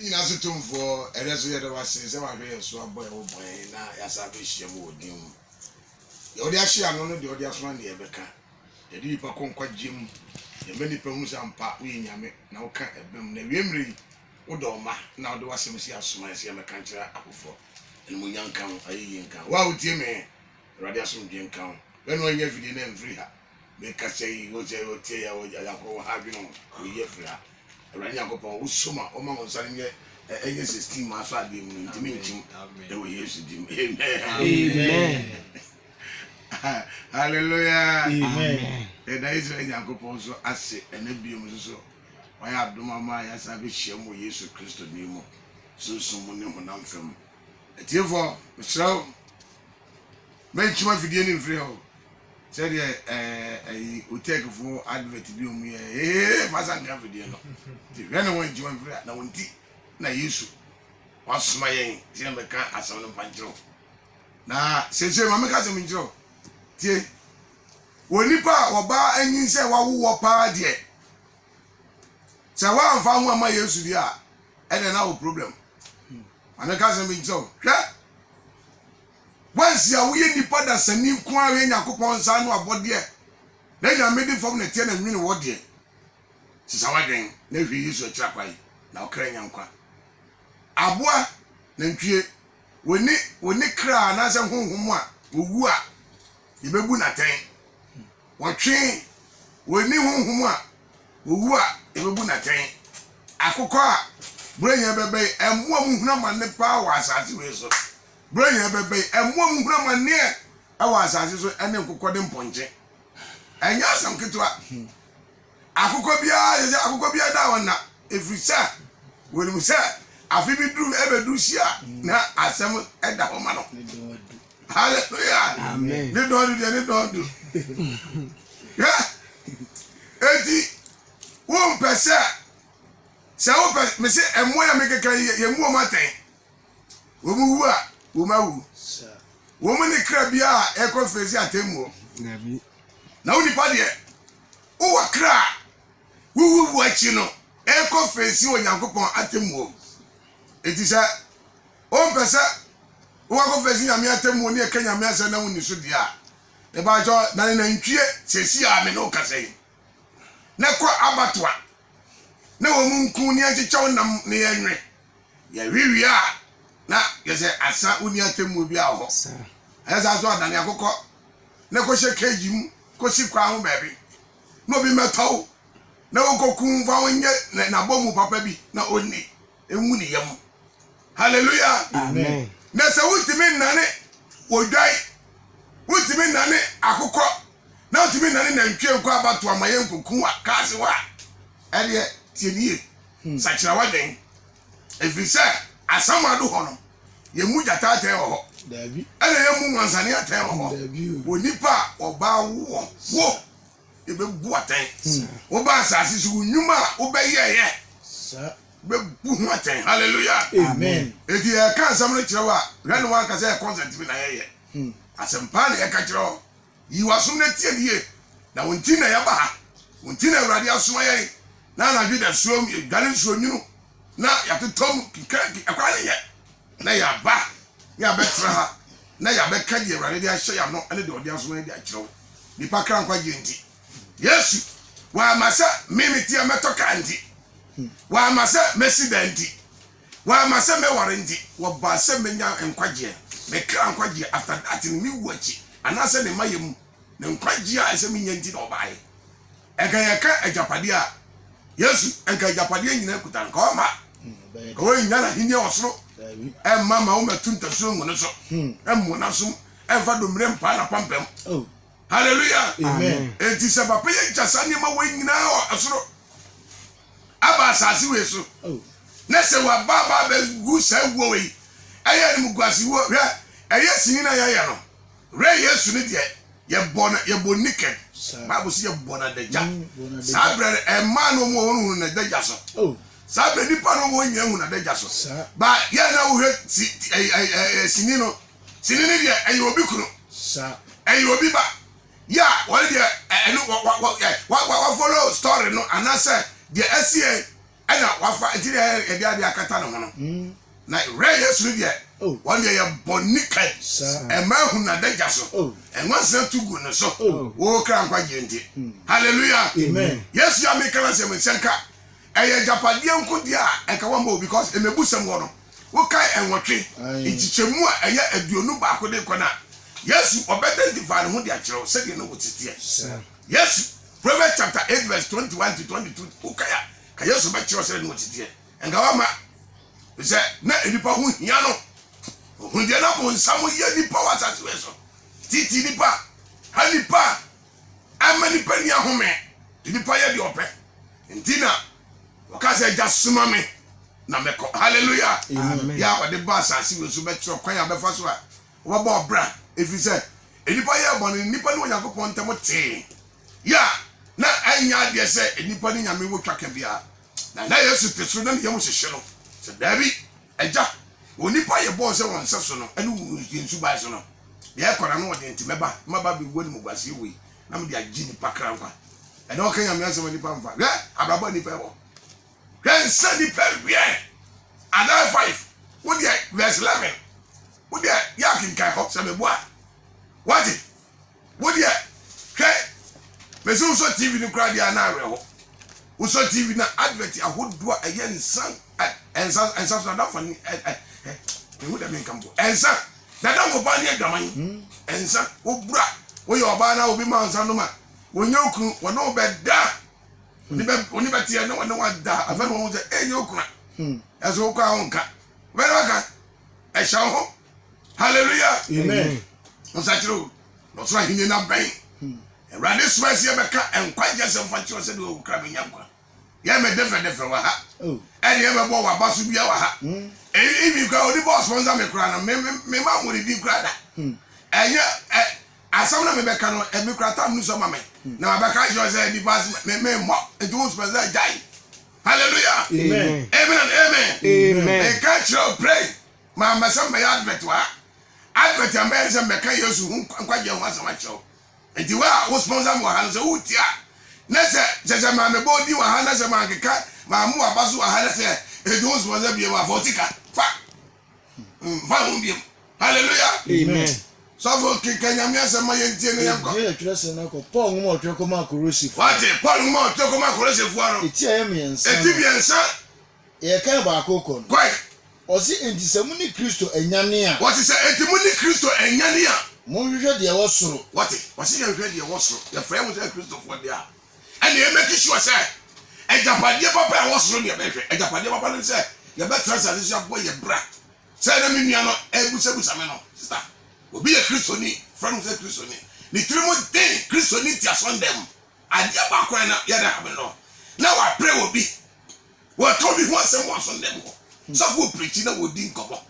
Ina so tumfo ereso ye do wase se ma hwe so aboy wo boy na ya sa be hiem wo dim ye odi ahia no no de odi aso na ye beka ye di pa konkwa gym ye mani pa hu sampa wo nyame na wo ka ebem na wiemre wo do ma na wo do wase msi asoma se me kan kira akofo en mo nyanka ayi nka wa wo tie me radio aso ndie nka wo when wo nya video na mfiri ha me ka sei wo je wo tie ya wo yakọ ha bi no wo ye fira Rani akopon usoma o ma wonsane nye enye 16 ma so ade mu ntimi nchim e wo Yesu dim. Amen. Hallelujah. Amen. E da Israel akopon so ase enabiom so wa ya adoma ma ya sa be hyiam Yesu Kristo ni mu. So mu ne honam fam. Etiefo mchiraw me chima fidie ni mfiri ho. Said I take for advert bi omu ye fasanka video no ti when won jiwan free na wonti na Yesu wasoma yen ti na meka asam no panjiro na sese ma meka asam njiro ti woni pa oba anyin se wawo pa de se wa amfa hu ama Yesu dia e na wo problem ameka asam njiro hwe once ya we nipa da sani kwa we Yakobon sa no abode na nya medi fom na tie na nwini wode sisa waden na hwi Yesu akira kwai na okra nyankwa aboa na ntwie woni kra na se honhom a owu a yebebu na ten wotwe woni honhom a owu a yebebu na ten akokọ a brenya bebe emua mu huna manne pa wa asase we so branya bebe emwa muhura mane e wa asase so ene nkokode mponje enya asam ketwa akokọ bia da wona efrisa wonu se afi bi duru ebedu sia na asam eda ho ma no hallelujah Amen. ne do ya edi wo mpese se wo pe me se emwa ya mekeka ye mu ma ten wo mu wu a womawu woman ni kra bia e conference atemu Nabi na woni pa de wo wa kra wu achi no e conference Onyankopon atemu etisa o pesa wo wa conference nyame atemu ni e ka nyame asa na woni so dia e ba jo na ntwie sesi a me no kasai na kwa abatwa na wo mu nku ni achicha wonam ne yanwe ya wiwi a na yese asa uni atemu bi aho esa so adane akokọ na ko hye keji mu ko si kwa ho baabi no bi metaw na wo kokun fa wonye na bomu papa bi na onni enwu ni yam hallelujah Amen. na se wutimi nane wodwai wutimi nane akokọ na wutimi nane na ntwe nkọ abato amaye nkokun a kaase wa ere tienie sakira waden efisa asamado hono ye mu jata ten ho Dabi ele ye mu wansane aten ho Dabi onipa oba wo e be bu aten wo ba asase so nyuma wo be ye sa be bu hu aten hallelujah Amen. eti e kan sam no kire wa ran wan ka say consent bi na ye asempa na ye ka kire o yi wasum na tie die na wonti na ya ba ha wonti na awrade asoma ye na na hwe da suom dwale suo nyunu na yatotom akwa ne ye na ya ba ya betra ha na ya beka die awrade dia hye ya no ene de odi asoma dia kire ni pa kra nkwa je nti Yesu wa masa mimiti ametoka nti wa masa mesidenti wa masa meware nti wa ba se menya nkwaje me kra nkwaje after that ni wuachi anase ne mayem ne nkwaje a ese menya nti na obaye eka ejapade a Yesu enka ejapade nyina kuta nka o ma ko nyana hinya osoro Dabi mama o metunta so ngono so emona so emfa domre mpa na pampem oh hallelujah Amen. enti se papa ye jasa ni ma we nyina osoro aba asase we so oh na se wa baba be gu sa wo we aya ni mugwasi wo hwe aya sini na ya no re Yesu ni de ye boniken Bible say ye bona deja sabre e ma no mo hunu na deja so oh sabre nipa no mo nya hunu na deja so sa ba ye na wo hwe sini no sini ni de ayi obi kunu sa ayi obi ba ya wale de enu wa follow story no anase de asie ana wafa ntiri edi ade akata no hono na re Yesu dia one day ya bonika ema hu na danger so enwansa tugu no so wo kra nkwa genti hallelujah amen Yesu ya mekala se mensenka eye japadie nkodia enka wambo because emebusam wo no wo kai enwotwe ichichemu a eye aduonu ba akode kona Yesu obedentify ho dia kire se de no wotitie Yesu Proverbs chapter 8 verse 21 to 22 ukaya ka Yesu ba kire se de no wotitie enka wama se na enipa ho hia no hundia na bo nsam ye nipa wasase we so titi nipa hanipa amani pani ahome nipa ye de ope ntina wakase jasuma me na meko hallelujah ya wode ba asase we so be kire kwan abefa so a wo ba obra efise enipa ye bo nipa ni Onyankopon ntem te ya na anya de se enipa ni nyame wo twaka bia na Yesu teso na ye mo hyehyɛ no se dabi eja onipa ye bo se won seso no ene yensu bai so no de ekora no wode ntimeba maba bi woni mugwase wi na me de agi ni pakra nkwa ene o kan ya me asem nipa mfa ababa nipa wo kan sa nipa wie Isaiah 5 wodi verse 11 wodi ya kinkai ho se me boa what wodi ke me so TV ni kra dia na awe ho uso TV na advert ahodo a ye nsan ensan so da fa ni who da men kambo ensan da da go ba ni adwaman ensan obura wo ye oba na obi ma nsan no ma wonya okunu wono obeda oni be tie no wono wada afa no wo je enye okuna eso ko ahonka wera ka e sha ho hallelujah amen onsachiro no so ahine na ben Rade swasi ya beka enkwaje se mfachi o se de okra benya kwa ya me defe wa ha ene ya mebo wa basu bia wa ha ibi kwa odi boss sponsor me kra na me ma mo di kra da enye asam na me beka no e me kra tam nu so ma me na ma beka jo se di pass me mo e do sponsor jai hallelujah amen amen and amen amen e catch your pray ma masam me advert wa advert am be se me ka Yesu nkwaje ho asama cho enti wa wo sponsor mo ha no se utia na se ma me bodi wa ha na se ma nkeka ma mu abaso wa ha na se e do sponsor bi wa fortika fa bi hallelujah amen so for kenya mi ase ma yentie ne yanko ye tire se na ko Paul mo otwe ko ma korosif what Paul mo otwe ko ma korosif aro eti aye miensa eti biensa ye kan ba akoko no kwai osi entisemu ni Kristo enyane a what is eti mu ni Kristo enyane a mo hwehwe de wo soro what ye hwehwe de wo soro ye frɛ mo se Kristo fo de a and ye make sure say ejapade papa e wo soro ne be hwɛ ejapade papa no se ye be transfer this ya boy ye bra say na me nua no ebusabusa me no sister obi ye Kristo ni frɛ mo se Kristo ni trimo den Kristo ni ti asondem ade ba kwa na ye da habe no na wa pray obi wa to bi ho asem wa asondem ho so for preaching na wo di nkobo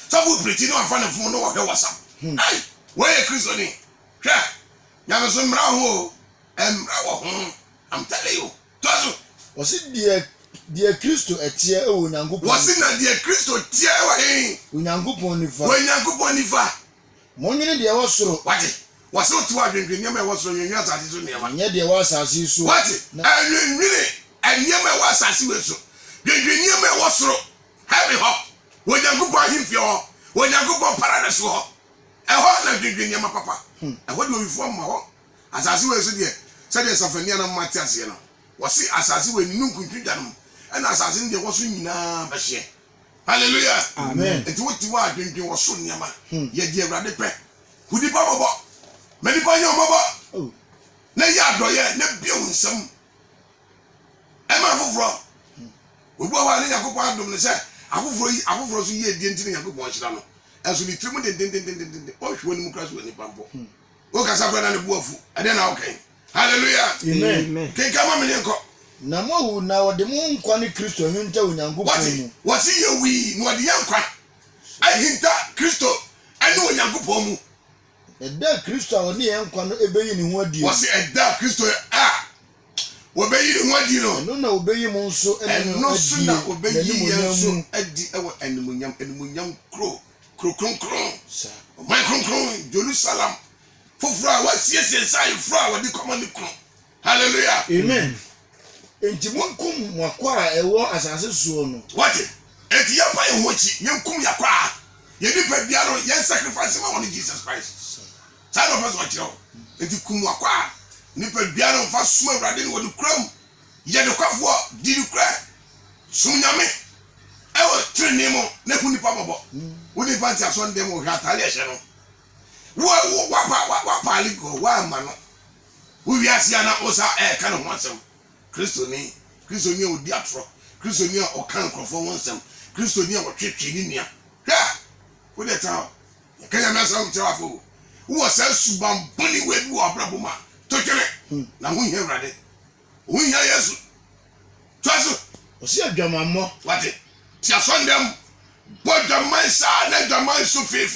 so for preaching na wa fa na fun no wa hwɛ WhatsApp ai where Kristo ni hwɛ nyame so mra ho emra wo ho I'm telling you tozo osi die Kristo etie e wo Nyankopon wasi na die Kristo tie wa hin Nyankopon nifa wo Nyankopon nifa mo nyene de wo soro wati wasi otu adwendwen nyame wo soro nyenwa asase so niema nye de wo asase so wati anwenwene anyema wo asase we so dwendwen nyame wo soro heaven ho wo Nyankopon ahimfie ho wo Nyankopon paradise ho eho na dwendwen nyama papa eho de ofifo ma ho asase we so de se de safania na mate ase no wasi asase we ninu nkuntwidwa no na asase de wo so nyina ba hye hallelujah amen enti woti wa dwendwen wo so nyama ye di Awurade pe kudi pa bobo mani pa nya bobo na ya doye na bio nsam e ma foforo obu wa ne Yakobon adom ne se afoforo so ye die ntine Yakobon hyira no enso ni trimu den o hwo ni mu kra so ni pampo o kasa kwa na ne buafu ade na okay hallelujah amen kama me nko na mo hu na wode mo nkwa ni Kristo hinta Onyankopon mu wasi ye wi no de yankwa ahinta Kristo ene Onyankopon mu eda Kristo a woni yankwa no ebeyi ni ho adi wasi eda Kristo a wo beyi ni ho adi no na obeyi mo nso ene no so na obeyi yenso adi ewo enmunyam kro sa my Jerusalem foforo a wasiesie sai fro a wodi command kro hallelujah amen enti monkum mwakwa ewo asase suo no what enti ya pa ye hochi yenkum yakwa ye nipa bia no yen sacrifice ma on Jesus Christ sa no pass watch no enti kum wakwa nipa bia no fa suma awrade no wodi kram ye de kwafo di di kra sum nyame ewo trene mo na ku nipa bobo woni pa ti aso ndem o hwatale ehye no wa pa ligo wa ma no wo wi asia na osa ka no ho asem Kristo ni odi atro Kristo ni o kan krofo won asem Kristo ni o twetwe ni nia ha wo de ta ka ya mesa wo tira fo wo sa suban boni we bi wo abraboma to twere na ho hia awrade wo hia Yesu twaso o si adwamammo wate ti aso ndem bodwaman sa na dwaman so fe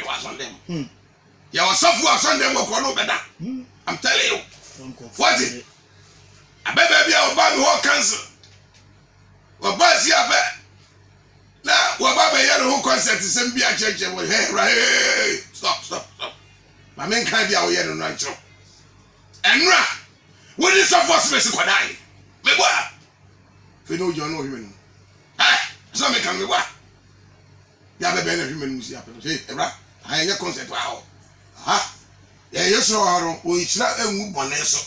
wa so ndem ya wasafu aso ndem ko no beda I'm telling you what it abebe bia oba mi ho cancel oba si abe na oba be ye no concert sem bia cheche wo hey stop ma men kan bia wo ye no no ancho enra wo ni so for space ko dai me boa fe no jo no hime no so me kan me boa ya bebe na hime no si ape hey ebra aye concert wa Yesu haro o ichira enwu bone so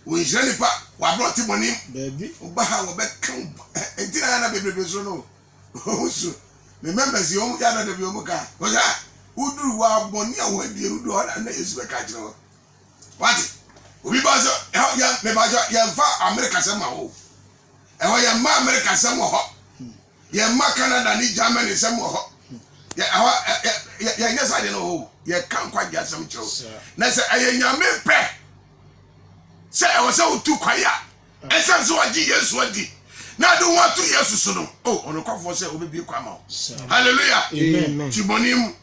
o ichira nipa wa bro ti bone baby oba ha wo be kan entina na bebrebe so no so me members yo ya na de bi o muka o ja uduru wa bone a wo die udu ona na Yesu be ka jiro what obi ba so ya me ba jo ya fa America se ma ho e ho ya ma America se mo ho ya ma Canada ni Germany se mo ho ya nyesa de no ho ye kan kwa gya sam chiro na se ayanyame pe se e wo se utu kwaya ese so wagi Yesu adi na do want to Yesu so no ono kwafo se obebi kwa ma hallelujah amen tibonim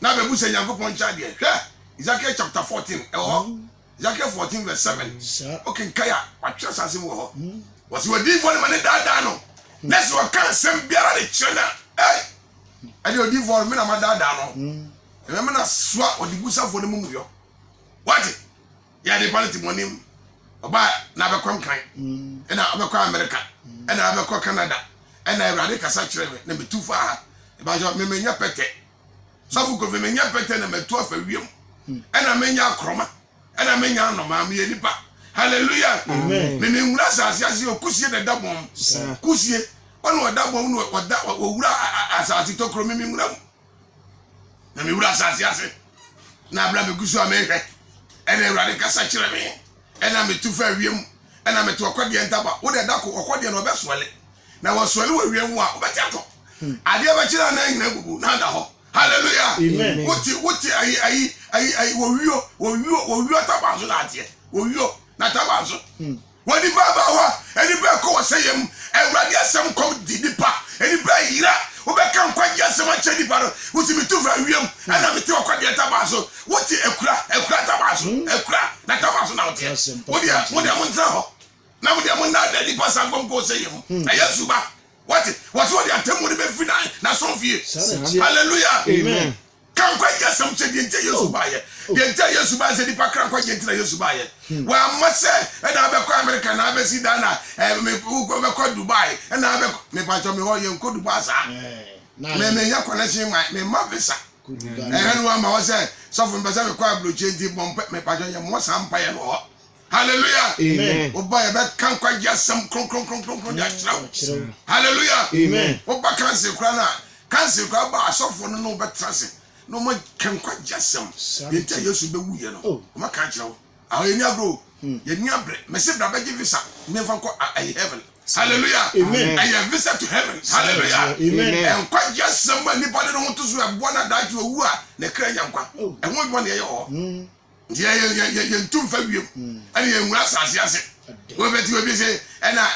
na bebu se Yankopon cha de hwe Ezekiel chapter 14 Ezekiel 14 verse 7 okay kaya watwa sase mo ho was we di for man da no na se wo kan sem biara de chena ade odi for me na ma da no remember na swa odibusa for the mumu yo what ya de party monim oba na be kwam kan e na obekwa America e na obekwa Canada e na Awurade kasa kire me na metu fa ha e ba jo me menya pete so fu ko me menya pete na metu afa wiem e na menya akroma e na menya anoma me nipa hallelujah amen me nwura asase okusie de dabom kusie ono odabom no owura asase to kro me nwura na mi wura asase ase na abra me gusu amehwe ena Awurade kasa kire me ena metu fa wiem ena metu okwade ntaba wo de dako okwade no obesole na wosole wo wiem a obeti ato ade ba kire na nyina gugu na da ho hallelujah amen wuti ayi wo wio taba so na ate wo wio na taba so wodi baba ho eni ba ko waseyem Awurade asem kom didipa eni ba yira obeka nkwaje asem ache dipa no wuti mitu fa wiem ana meti okwade taba so wuti ekura taba so ekura na taba so na wote wodi amontra ho na wodi amonna da dipa sankom ko seyem na Yesu ba wati wodi atemu ni be fi na so fie hallelujah amen kan kwaje asem che di nte Yesu ba ye di nte Yesu ba se dipa kan kwaje nte na Yesu ba ye wa amase e na be ko America na be si dana me ko be ko Dubai e na be me pa cho me ho ye ko Dubai sa me ya connection me ma visa enu ama wo se so fu me me ko abroche ndi bompe me pa cho ye mo sampa ye no hallelujah amen oba ye be kan kwaje asem kron ya chira hallelujah amen oba kan se kra na kan se kra ba asofo no be trase no ma kan kwaje asem ye nte Yesu be wuye no o ma kan chira wo aho ye ni agro ye ni abre me se bra be give visa me fa ko heaven hallelujah amen I have visa to heaven hallelujah amen en kwaje asem ma ni body no to so e bo na da ji owu a na kra nyankwa e ho bo na ye ho ye ntum fa wiem ani ye nwura asase ase wo beti obi se ena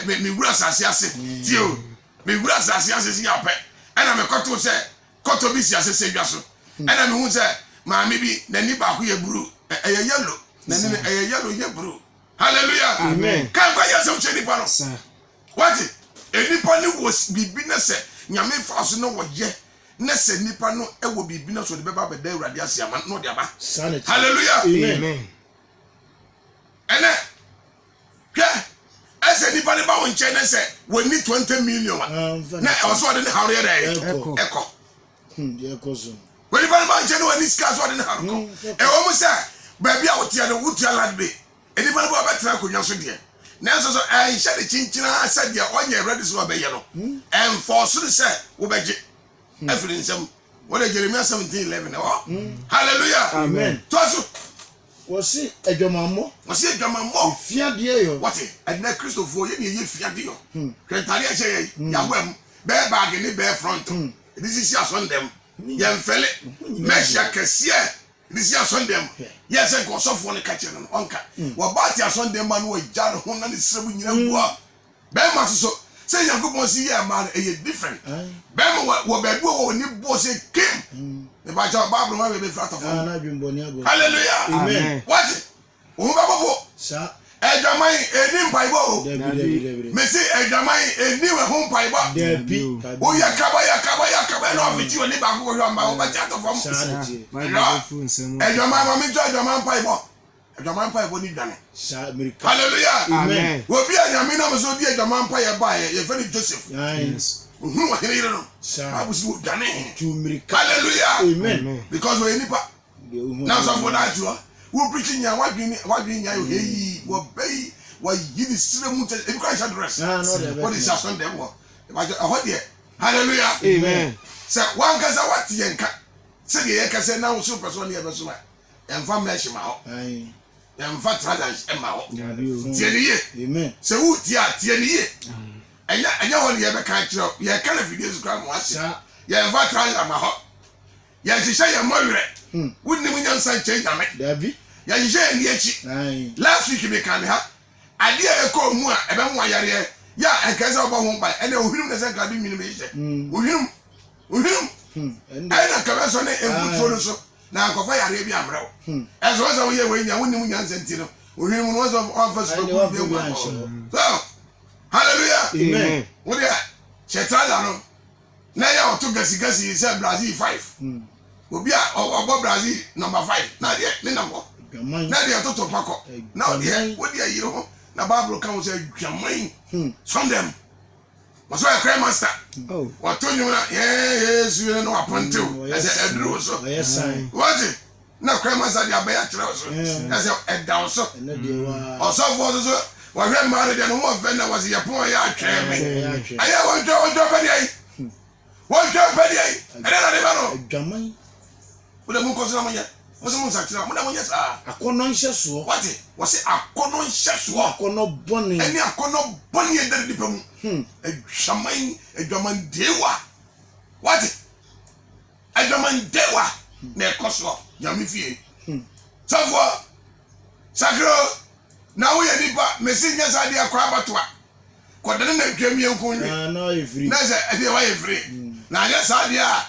me wura asase ase tio me wura asase ase si ape ena me koto se koto bi si ase se dwa so ena me hu se ma me bi na ni ba ko ye buru eye yellow na ni eye yellow ye buru hallelujah amen kan kwa ye se uche ni pa no what enipa ni was bibi na se nyame fa so no wo ye na se nipa no e wo bibi na so de beba beda Awurade ase ama no de aba hallelujah amen ene ke say nipa ne ba won che ne say we need 20 million na also de ne hawre dey eko ye koso we nipa ne ba che ne we need scarce so de ne hawre ko e wo mu say ba bia wotia ne wotia land be e nipa ne ba betra konwa so de na so so en hye de chinchina say de onye ready so be ye no en force say wo beje afiri nsem what Jeremiah 17:11 hallelujah amen toso wosi adwamammo fiade yo what and na Christopher ye ne ye fiade yo kwentare a che ya gwam be bag ni be front this is your son dem ye mfele mesha kese this is son dem yes en ko sofo ne ka che no onka wo ba ti son dem ma no ja ho na ne sebu nyina bua be ma so say Yakobon si ye man e different be ma wo be wo ni bo se kim the Bible ma be flat of hallelujah amen what o ba bo sa edamai eni mpaibo me say edamai eni we ho mpaibo o yakaba no afiti oni ba ko hwa ma o ba chat of edamai ma mi jo edamai mpaibo ni dwane hallelujah amen wo bi anyame na so di edamai mpaibo ba ye fe ni Joseph yes wa hiri no sa abusi wo dwane to mirika hallelujah amen because we nipa now so for that you wo preaching ya wadwin ya yo heyi wo bei wo yi di sire mu e kwa sha dress what is your them wo ba je ho de hallelujah amen say one kasa what yenka say ye kasa na wo so person ye be so ma emfa mesh ma ho emfa traditions e ma ho tie ni ye amen say wo tie ni ye enya ho ye be kan kiro ye kana videos kra mo ase ye emfa traditions ma ho ye hihye ye mowre wunni munyansa change ame dabi ya hihye ni echi last week me kan ha ade e ko mu a ebe mu ayare ya enkeza obo ho ba ene ohunum ne se ka bi mini me hihye ohunum ana ka be so ne efutuo no so na akofa yare bi amrewo ezo zo ye we nya wunni munyansa ntino ohunum no zo office ko bi so hallelujah amen wo dia chetrada no na ya oto gasi say Brazil 5 obi a obo Brazil number 5 na de ne number na de to pako na de wo de ayiro ho na Bible kan say dwaman some them was a crime master what to you na yes you know aponte as a edro so yes what na crime master de abaya kire so as a down so also for so wa hwe mare de no mo fe na was ya pon ya atwe me aya won to be dey won to be dey e na de ba no dwaman wo mu ko so na mo ye wo so mu sakira mo na mo ye sa akono nhye so what wo se akono nhye so akono boni eni akono boni e dari dipa mu edwaman dewa what edwaman dewa na ekoso ya mi fie safo sakiro na wo ye dipa mesinya sa dia kwa batwa kodane na twamie nkunwe na ye free na se e wa ye free na ya sa dia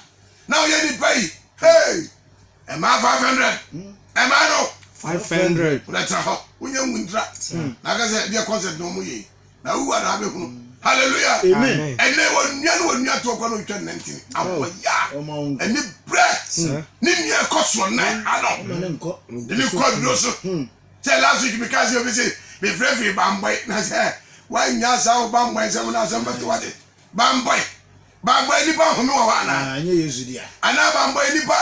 na wo ye dipa yi hey am I 500 am I no 500 let's ho unya mundra na ka se dia concert no mu ye na wu ara be hunu hallelujah amen ene wonua to kwa no twa 19 aboya ene bre ni ni ekoso na ano ni ko dro so tell last week because you be say be free bamboy na say why nya sa bamboy say na say but what bamboy ni ba ho me wa na anya yesu dia ana bamboy ni ba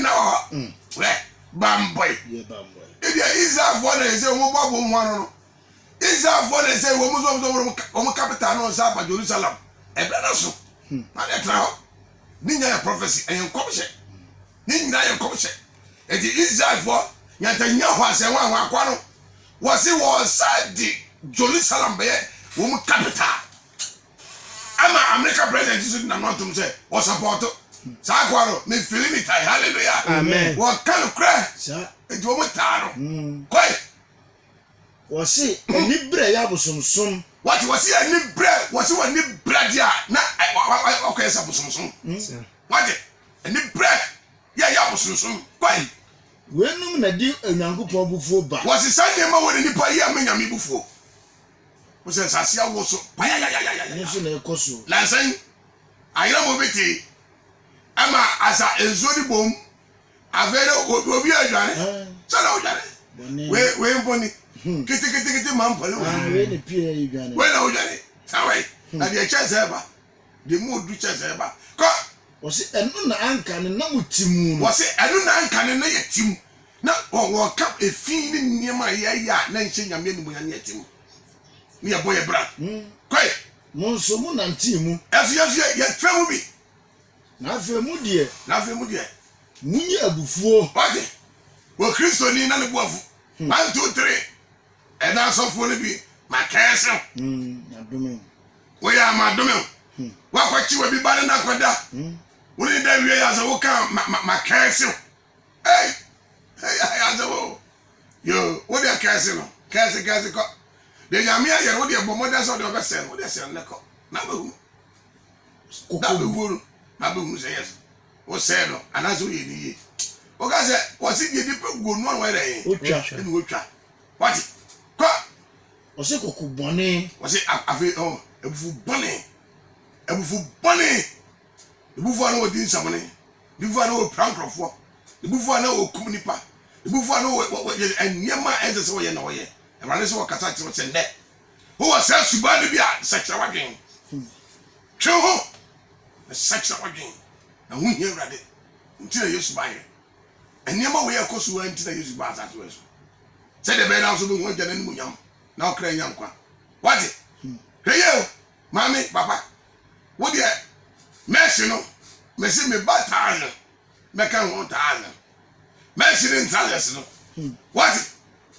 na we bamboy ye bamboy idia isa for na say mo babo mo ano no isa for na say wo mo so mo capital no sa ba Jerusalem e be na so na le tra ho ni nya prophecy en komhye ni nya en komhye e di isa for nyatanya ho ase wa akwa no wo se wo sa di Jerusalem be wo mo capital ama America president is na not to say o support sa akwaro me feel me tai hallelujah amen wo kan kra sa e di wo mo taro koi wo se eni bre ya bosomsom what was he any bread was he any bread ya na okay sa bosomsom what any bread ya bosomsom koi wenum na di enyankopon bufuo ba was he say ma woni nipa ya menyame bufuo wo se sasia wo so ya nso na ekoso lansan ayira mo beti ama asa ezori bom avere obi adwane sana odwane we mboni kete man pole wo we ne pie yi dwane we na wo dwane sawai na de chese ba de mu du chese ba ko o se enu na anka ne na mutimu no wo se enu na anka ne na yetim na wo ka efin ni niema ya na nche nyame ni mu ya yetim ni ya boye bra kwai mo nso mu nanti mu esu ye twemu bi na afa mu de munyi abufuo okay wo Kristo ni na ne boafu 1 2 3 and also for bi makese adome we ya madome wa kwachi we bi ba na kwada wo ni da wie ya so wo ka makese hey ya so yo wo dia kese no kese ko de nyame ya wo dia bomoda so de obese wo dia se ne ko na ba hu na ba hu se yes wo se no anazo ye ni ye o ga se wo si de pe gonu an we re otwa ni otwa what ko o se koku bone o se afi ebufu bone ebufu an wo din samone ebufu an wo prankrofo ebufu an wo kumnipa ebufu an wo enyema eze wo ye na wo ye e se wo kasa ti wo se ne wo se suba ni bia sekira wadwen twe ho sekira wadwen na hu hie urade ntira yesu ba ye enyema wo ye koso wa ntira yesu ba za to eso se de be na so be won jana ni munyam na okra nyam kwa what hey mami papa wo de meshi no mesi me batana me kan won taana meshi ni ntales no what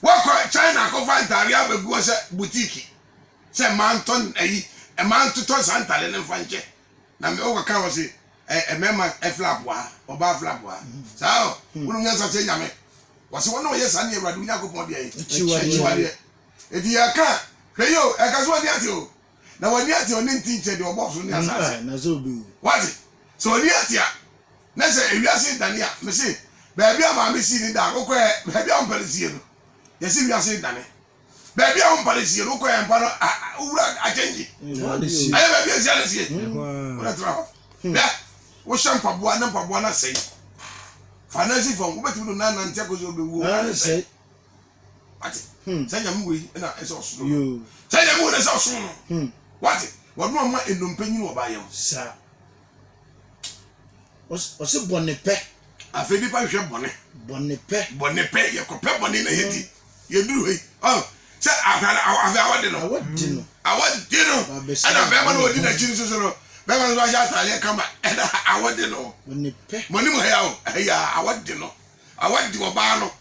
ko China ko fa ntari abegu se boutique se manton ayi e manto to santale ne fanche na me o ka wo se e mema e flap wa oba flap wa sao wonu nya sa se nyame wase wono ye sa ne Awurade nya kopon de ayi chiwade edi aka heyo e ka so de ati o na wani ati oni ntinche de obo so ne asase na zo bi what so oni ati a na se ewiase dania me se baabi ama me si ni da kokko e baabi am palisi no ye si wiase dane baabi am palisi no ko e mpa no owura agenji aye baabi asi ala sie ora tra ya wo shampa boa na sei fanasi fon wo betu no na nante ko zo be wo sei what sanya mu we na eso oso yo sanya mu na eso oso what wo no ma enumpanyin wo ba yam sa o se bone pe afedi pa hwe bone pe ye ko pe bone na yedi ye duru he se awade no ana be ma no odi na chiri so no be ma no ja tale kama ana awade no bone pe moni mo ya o ya awade no awade wo ba no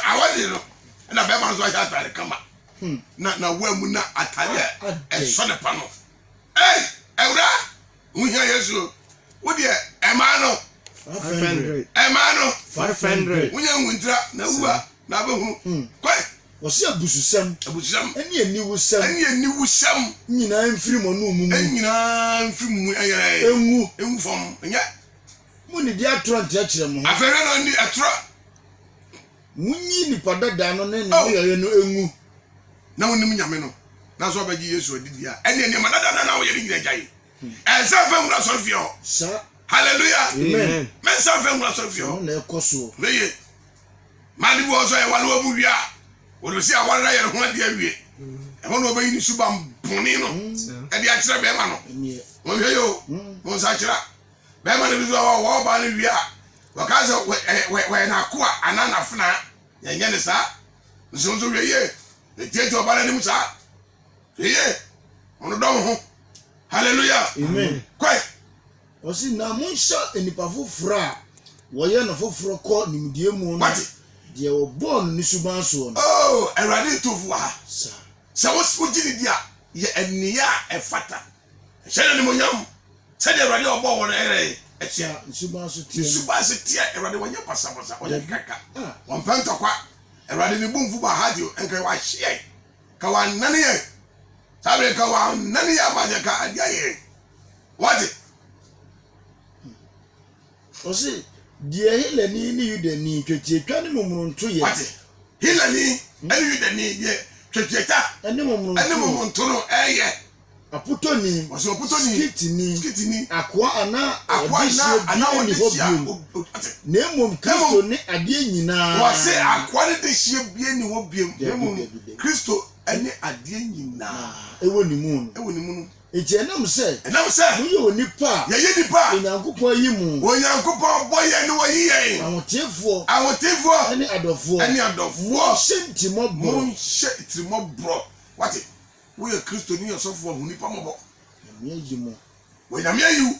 awade no ana be ma no ja tale kama na wa mu na atale e so de pa no ewra uhia yesu wo de e ma no 500 emano 500 unya nwuntra na uwa na behu kwai o se abususam eni eniwusam nyina mfiri mo no mu nyina mfiri mu ayere enwu fom nya mu ni dia tro ntiakire mo afere no ni atro munyi ni padada no ne ni yoye no enwu na wonim nyame no na so abaji yesu odidi a ene ni madada na wo yeri nyina jai ensa fa ngura so fio sa hallelujah amen mensa fa ngura so fio na ekoso weye mali bo so e wale obu wi a wo si awara ye ho ade awie e ho no obayi ni suba mboni no e dia kire be ma no wo yo wo sa kire be ma no bi so wo ba ni wi a wo ka so we na ko anana fna ye nye ne sa nso so weye e tie to ba ni mu sa ye ono do ho hallelujah amen kwai o si na munsha enipa fofora wo ye no foforo ko nimdie mu no de o born ni suban so no erade tofu ha sa wo spogini dia ye enia e fata shede ni monyam se de erade obo wo ere e tia suban so tia erade wonya pasa o ye kaka won pento kwa erade ni bumfu ba hadio enka wa hie ka wa nane ye sabe ka wa nane ya ma je ka adia ye what o si die Helani ni Yudani twetwa ni mumrunto ye what Helani ani Yudani ye twetwa ani mumrunto no eye aputoni wɔsɛ ɔputoni skitini akoa ana wɔde hyia na mmom kristo ne adeɛ nyinaa wɔsɛ akoa ne de hyia bie ni hɔ biem na mmom kristo ne adeɛ nyinaa ɛwɔ ne mu no enti ɛnam sɛ woyɛ onipa a yɛyɛ nipa a onyankopɔn yi mu onyankopɔn bɔ yɛn ne wɔyi yɛn ahotefoɔ ne adɔfoɔ monhyɛ ntimmɔborɔ wate woyɛ kristo ne yɛsɔfoɔ ho nipa mɔbɔ yi mu wɔnyame ayiw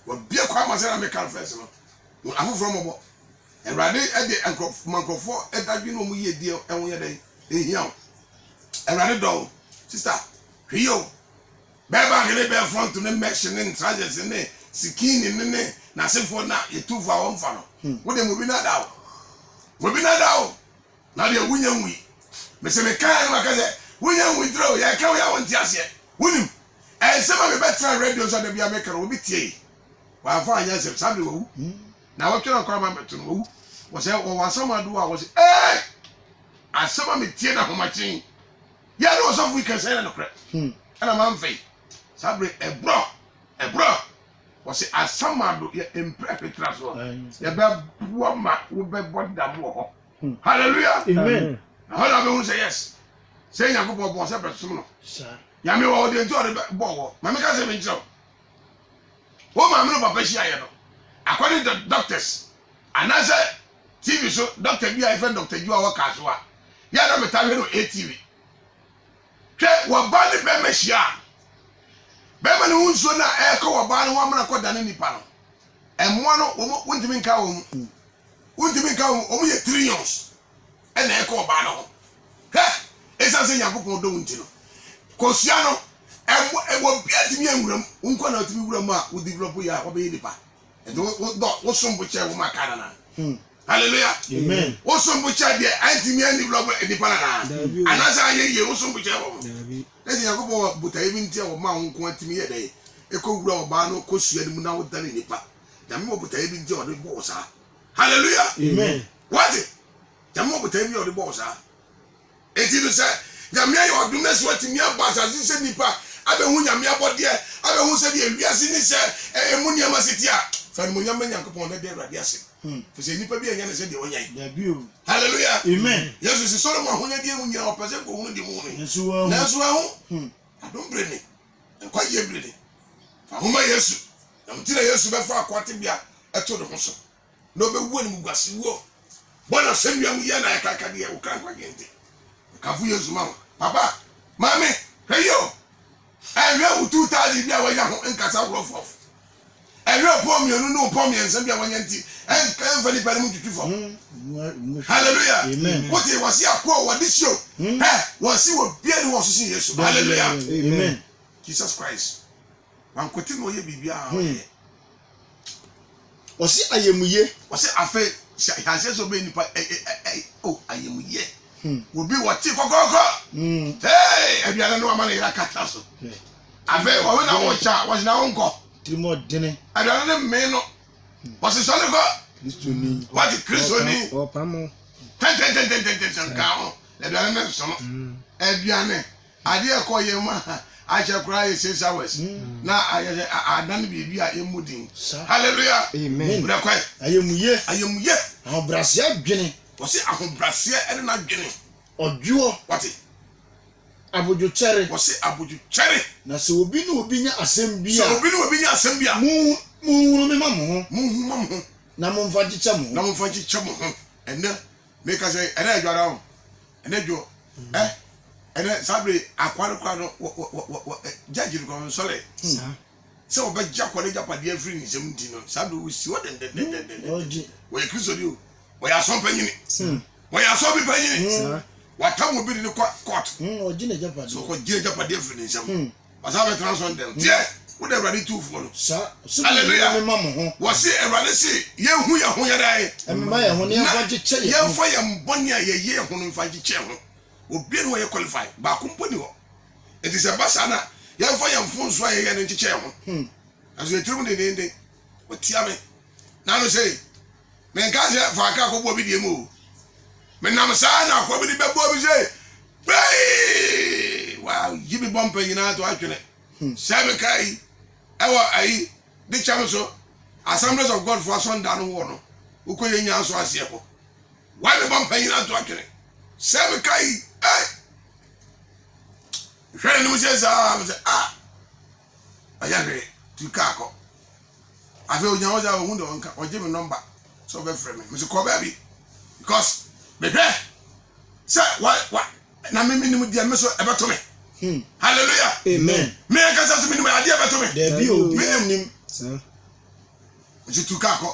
wɔbie kwa ama sɛ na meka fɛs no afoforɔ mɔbɔ awurade de nkurɔfoɔ ɛdadwe no ɔmu yie die ɛho yɛ dɛn ɛhia wo awurade dɔ wo sister hwɛ yi o bɛɛba akele bɛɛ front ne mɛhye ne ntragyɛs ne sikini ne n'asefoɔ na yɛtufoɔ a wɔmfa no wode mobi no ada wo na deɛ wonya nwui mesɛ mekae no maka sɛ wonya nwui duro yɛka wo yɛ wo nte aseɛ wonim ɛnsɛm a mebɛtena radio so da bia meka no wobi tie wɔamfa anyɛ sɛ saa de wawu na wɔtwɛna nkora ma mɛto no wawu wɔsɛ wɔwɔ asɛm ado a wɔsɛ asɛm a metie na ahomakyen yɛ ne wɔsɔfo yi kɛsɛ ne nokorɛ ɛna mamfei saa bere ɛborɔ wɔsɛ asɛm ado yɛ mpɛ petra so yɛbɛboa ma wobɛbɔ dam wɔ hɔ hallelujah amen hɔ na bɛhu sɛ yes sɛ nyankopɔn bɔ sɛ bɛsom no nyame wɔ ɔde nti ɔde bɔ wɔ ma meka sɛ menkyerɛ wo maame no papa hyiayɛ no according to doctors anaasɛ tv so doctor bi a yɛfrɛ dr ju a wɔka so a yɛ na meta hwɛ no atv hwɛ wɔba ne bɛma hyia a bɛma ne ho nsuo no a ɛɛkɔ wɔba no ho amana kɔda ne nipa no ɛmmoa no wontumi nka wɔ mu ɔmo yɛ trillions ɛna ɛɛkɔ wɔba no ho hwɛ ɛsiane sɛ nyankopɔn dɔ wo nti no kɔsua no ɛwɔ bia tumi awuram wo nkɔ na wotumi wura mu a wo develop yɛ a wɔbɛyɛ nipa ɛnti wo som bo kyɛ wo ma ka nana hallelujah amen wo som bo kyɛ deɛ antumi a develop nipa nana anaasɛ ayɛ yie wo som bo kyɛ wɔ ɛsɛ nyankopɔn botaeɛ bi nti a wɔma wo nko atumi yɛ dɛ ɛkɔwura ɔbaa no kɔsua no mu na woda ne nipa nyame wɔ botaeɛ bi nti a ɔde bɔ wo saa hallelujah amen wate nyame wɔ botaeɛ bi a ɔde bɔ wo saa ɛnti no sɛ nyame ayɛ ɔdom na sɛ watumi aba asase sɛ nipa abɛhu nyame abɔdeɛ abɛhu sɛ deɛ wiase ne sɛ ɛmu nneɛma sɛ ti a fa no nyame nyankopɔn na de awurade ase fɛ sɛ nipa bi ɛnyɛ ne sɛ deɛ ɔnyɛ hallelujah amen yesu si solomon ahonyadeɛ mu nyina ɔpɛ sɛ kɔhunu de mu no nanso aho adom bere ne nkwagye bere ne fa homa yesu na mtira yesu bɛfa akwate bia ɛto ne ho so na ɔbɛwuo ne mu guase wuo bɔna sɛnnua mu yɛ na ɛkakadeɛ wo kra nkwagye nte kafu yesu ma papa mami heyo ɛhwɛ wo 2000 bi a wɔnya ho nkasa worɔfɔf ɛhwɛ pɔ mmienu ne pɔ mmiɛnsa bi a wɔnya nti ɛmfa nipa ne mu tutu fam hallelujah amen wote wɔse akɔ wɔde hyio wɔse wɔ bia ne wɔ so sin yesu hallelujah amen jesus christ wankote na ɔyɛ biribi a ɔyɛ wɔse ayɛmuye wɔse afei hyɛaseɛ sɛ ɔbɛyɛ nipa ayɛmuye obi wɔte kɔkɔɔkɔ aduane no wama no yɛra kata so afei wɔwe na wɔkya wɔse na wonkɔ tirimɔdene aduane no mmee no wɔse sɔne kɔ kristoni wɔte kristoni tɛntɛntɛntɛntɛntɛntɛn nka ho aduane no nso no aduane adeɛ ɛkɔ yɛ mu a ahyɛ koraa yɛ 6 hours na adane biribi a ɛmu din hallelujah amen wodɛkɔe ayɛmuye ahobrɛaseɛ adwene wɔse ahobraseɛ ɛne no adwene ɔdwoɔ wɔte abodwokyɛre wɔse abodwokyɛre na sɛ obi ne obi nya asɛm bi sɛ a obi ne obi nya asɛm bi a monhunu me ma mo ho monhuma mo ho na momfa kyekyɛ mo na ho momfa nkyekyɛ mo ho ɛnɛ meka sɛ ɛnɛ adwara ho ɛnɛ dwo ɛnɛ saa bere akwa no kwa no gyagye no kwa nsɔre sɛ wɔbɛgya kwa no gyapadeɛ afiri ne nsɛm nti no saa bere wɔsi hɔ dɛndɛndɛndɛndɛ wɔyɛ kristoni o wɔyɛ asɔm panyini wɔyɛ asɔm bi panyini watam wɔ bi de ne kɔ court ɔgye ne gyapadeɛ so ɔkɔgye gyapadeɛ afiri ne nsɛm wasa bɛtena so ndɛm teɛ wode awurade tuufoɔ no hallelujah me ma mo ho wɔse awurade se yɛhu yɛ ho yɛdae ɛmema yɛ ho ne yɛmfa kyekyɛ yɛ ho yɛmfa yɛ mbɔne a yɛyɛ ho no mfa nkyekyɛ ho obia ne wɔyɛ qualify baako mpo ni hɔ ɛnti sɛ ba saa no a yɛmfa yɛ mfo nso a yɛyɛ no nkyekyɛ ho nanso yɛtirim dendenden wɔtia me na no sɛ menka sɛ faaka akɔbɔ bi deɛ mu o menam saa na akɔ bi de bɛbɔ bi sɛ bɛi yi me bɔ mpa nyinaa to atwene sɛ meka yi ɛwɔ ayi de kyɛm so Assemblies of God for Sunday no wɔ no wokɔ yɛ nya so aseɛ hɔ why me bɔ mpanyin ato atwene sɛ meka yi hwɛ ne mu sɛ saa sɛ ayɛ hwɛ tu kaa kɔ afei onya wɔ sɛ ɔhu de ɔnka ɔgye me nɔmba sɛ ɔbɛfrɛ me mese kɔ baabi because mehwɛ sɛ wa na me nim deɛ me so ɛbɛto me hallelujah amen me nkasa so me nim adeɛ ɛbɛto me dabi o me nim nti tu kaa kɔ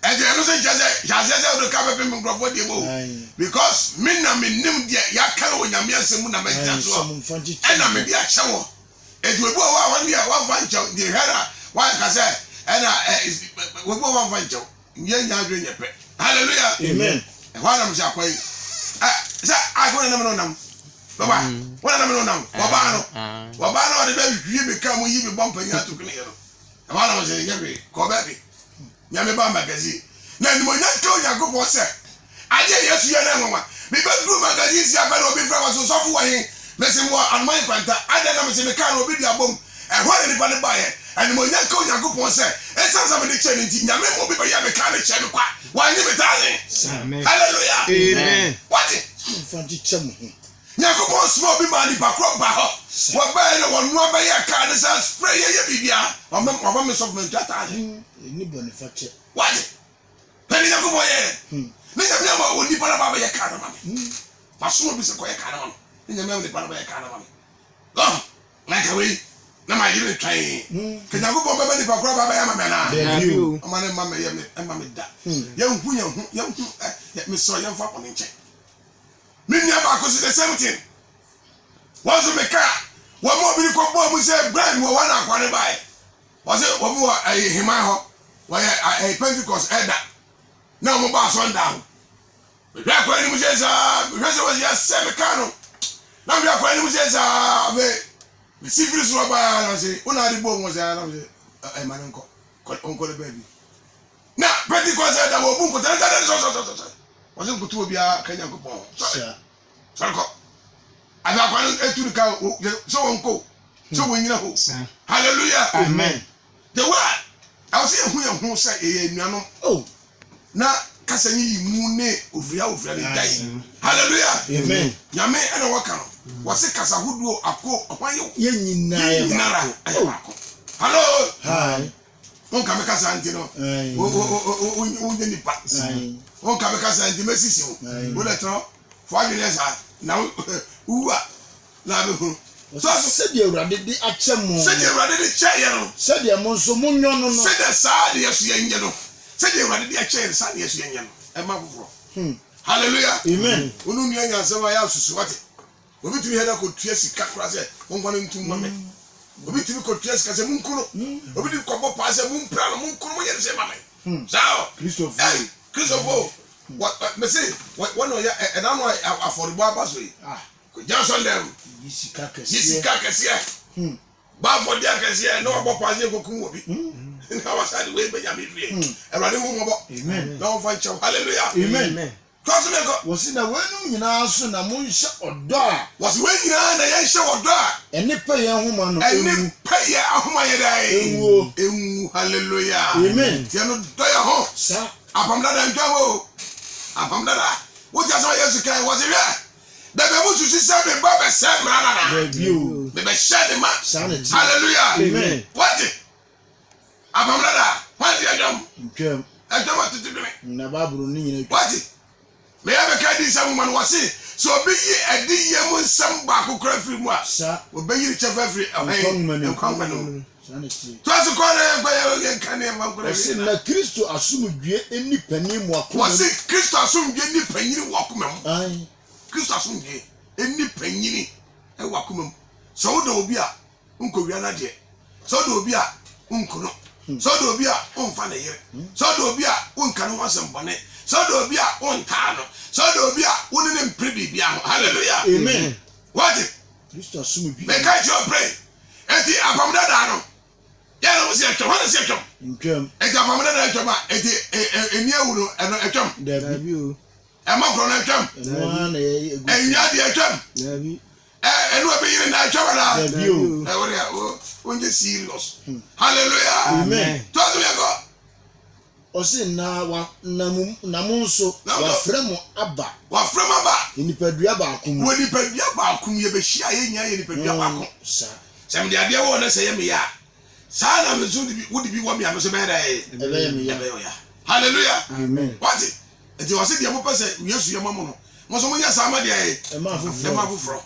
ɛdi ɛno sɛ nkyɛ sɛ ɔdo ka bɛpɛ me nkurɔfoɔ deɛ bɔ because me na me nim deɛ yɛaka no wɔ nyame asɛm mu na mɛgyina soɔ ɛna mede akyɛ wɔ ɛti wɔbi wɔ hɔ a wɔne a wɔmfa nkyɛw deɛ hwɛ na wɔanka sɛ ɛna wɔbi wɔ wɔmfa nkyɛw nyɛ nya adwene nyɛ pɛ hallelujah amen ɛhɔ anam sɛ akɔ yi sɛ akɔ nam no nam baba wɔn nam no nam wɔbaa no ɔde bɛ hwie me ka mu yi me bɔ mpanyin ato kene yɛ no ɛhɔ anam sɛ nyɛ hwee kɔ baabi nyame ba magazine na nimonyɛ nka onyankopɔn sɛ adeɛ yesu yɛ no nwanwa mebɛduru magazine si abɛ na obi frɛ wɔ so sɔfo wɔ he mese wɔ anoman kwanta adɛ na mese meka na obi di abom ɛhɔ ne nipa ne baeɛ animonyɛ nka onyankopɔn sɛ ɛsiane sɛ mede kyɛ ne nti nyame ma obi bɛyɛ meka ne kyɛ me kwa wanye metaa ne halleluya amen wate mfa nkyekyɛ mo ho nyankopɔn soma obi ma nipa korɔ ba hɔ wɔbɛɛ ne wɔnoa bɛyɛ kaa ne sɛ spray yɛyɛ biribia ɔma me sɔfo mantu ataade ɛni bɔne fa kyɛ wate pɛne nyankopɔn yɛ ne nyame ama onipa no ba bɛyɛ kaa no ma me masoma bi sɛ kɔyɛ kaa no ma me ne nyame ama nipa no bɛyɛ kaa no ma me naka wei na mayere twan ka nyankopɔn bɛbɛ nipa korɔ ba bɛyɛ ma me anaa ɔma ne ma mɛyɛ me ɛma me da yɛnhu mesɛ yɛmfa bɔne nkyɛn me nua baako so the same thing wɔn so meka wɔn mu obi kɔbɔ mu sɛ brian wɔ wɔn akwa ne baeɛ wɔsɛ wɔn mu wɔ heman hɔ wɔyɛ Pentecost ɛda na wɔn ba asɔnda ho mehwɛ akwa anim sɛ saa mehwɛ sɛ wɔsi asɛ meka no na mehwɛ akwa anim sɛ saa afei mesi firi so ɔbaa na sɛ wɔn ade bɔ wɔn sɛ na sɛ ɛma ne nkɔ ne baabi na Pentecost ɛda wɔ bu nkota ne sɛ wɔsɛ nkutu obiara ka Nyankopɔn sɔre kɔ afi akwa no etu ka sɛ wɔn kɔ sɛ wɔn nyina hɔ hallelujah amen the word awo sɛ yɛn ho sɛ ɛyɛ nnuanom na kasa yi mu ne ofura ne da yi hallelujah amen nyame ɛna wɔka no wɔsɛ kasa ahodoɔ akɔ ɔhwan yɛ nyinaa ɛyɛ baako hallo hi wɔn ka me kasa nti no wɔn nyɛ nipa wɔn ka me kasa nti mɛ sisi ho wɔn lɛ tɔn fɔ adwene saa na wuwa na bɛ huru. sɛdeɛ awurade de akyɛ mo sɛdeɛ awurade de kyɛ yɛ no sɛdeɛ mo nso mo nyɔ no no sɛdeɛ saa deɛ so yɛ nyɛ no sɛdeɛ awurade de akyɛ yɛ saa deɛ so yɛ nyɛ no ɛma foforɔ hallelujah amen onu nua nyansɛm a yɛ asusu wate obi tumi hɛ dɛ kɔtua sika kora sɛ wɔnkwa no ntum ma me obi tumi kɔtua sika sɛ munkono obi tumi kɔbɔ paa sɛ mumpra no munkono monyɛ ne sɛ ma me saa kristofo mese wɔne ɔyɛ ɛda no afɔrebɔ aba so yi kɔgya sɔndɛm yi sika kɛseɛ ba afɔde akɛseɛ na wabɔ paa sɛ yɛkɔkum wɔ bi na wasade wei bɛnya me fie awurade ho mmɔbɔ na wɔmfa nkyɛw halleluya amen kɔso mɛkɔ wɔsi na wɔnum nyinaa so na monhyɛ ɔdɔ a wɔsi wei nyinaa na yɛnhyɛ wɔdɔ a ɛne pɛ yɛn ahoma no ɛne pɛ yɛ ahoma yɛ dɛ ɛnwu halleluya amen tiɛ no dɔ yɛ ho saa apam dada ntwa ho apam dada wotia sɛ yesu kan wɔsi hwɛ bɛbɛ mu susi sɛ me ba bɛsɛ mmara nana mebɛhyɛ de ma halleluya amen wɔte apam dada wɔte adwam ntwam adwam atete dwene na baaburo ne nyina wɔte meyɛ bɛka di nsɛm ma no wɔse sɛ obi yi adi yɛ mu nsɛm baako kora firi mu a obɛyiri kyɛfa firi nkwanma no mu toase kɔ ne nkɔyɛ nka ne ɛma nkora wɔse na kristo asomdwie ni panin mu akoma wɔse kristo asomdwie ni panyini wɔ akoma mu kristo asomdwie ni panyini wɔ akoma mu sɛ woda obi a nkɔwia no adeɛ sɛ woda obi a nkono sɛ woda obi a womfa ne yere sɛ woda obi a wonka ne ho asɛm bɔne sɛ woda obi a wontaa no sɛ woda obi a wone ne mpere biribia ho halleluya amen wɔte kristo asomdwie mɛka kyerɛ pray enti apam dada no yɛna mo sɛ atwam hɔ ne sɛ atwam ntwam enti apam dada atwam a enti ɛni awu no ɛno atwam dabi ɛma korɔ no atwam ɛnoa na yɛ egu ɛnya deɛ atwam enu abeyire na atwabara Ebio. ewore onje serious. Hallelujah. Amen. Tozo yego. Osi na munso wa fremu aba. Wa fremu aba. Enipadua ba akum. Wo nipadua ba akum ye be hia ye nya ye nipadua ba akum. Sa. Sem de ade wo na se ye me ya. Sa na me so di bi wo di bi wo me ya me so be da ye. Ebe me ya. Hallelujah. Amen. What? Enti wo se de mo pese Yesu ye mamo no. Mo so mo nya sa ma de ye. E ma fufuro.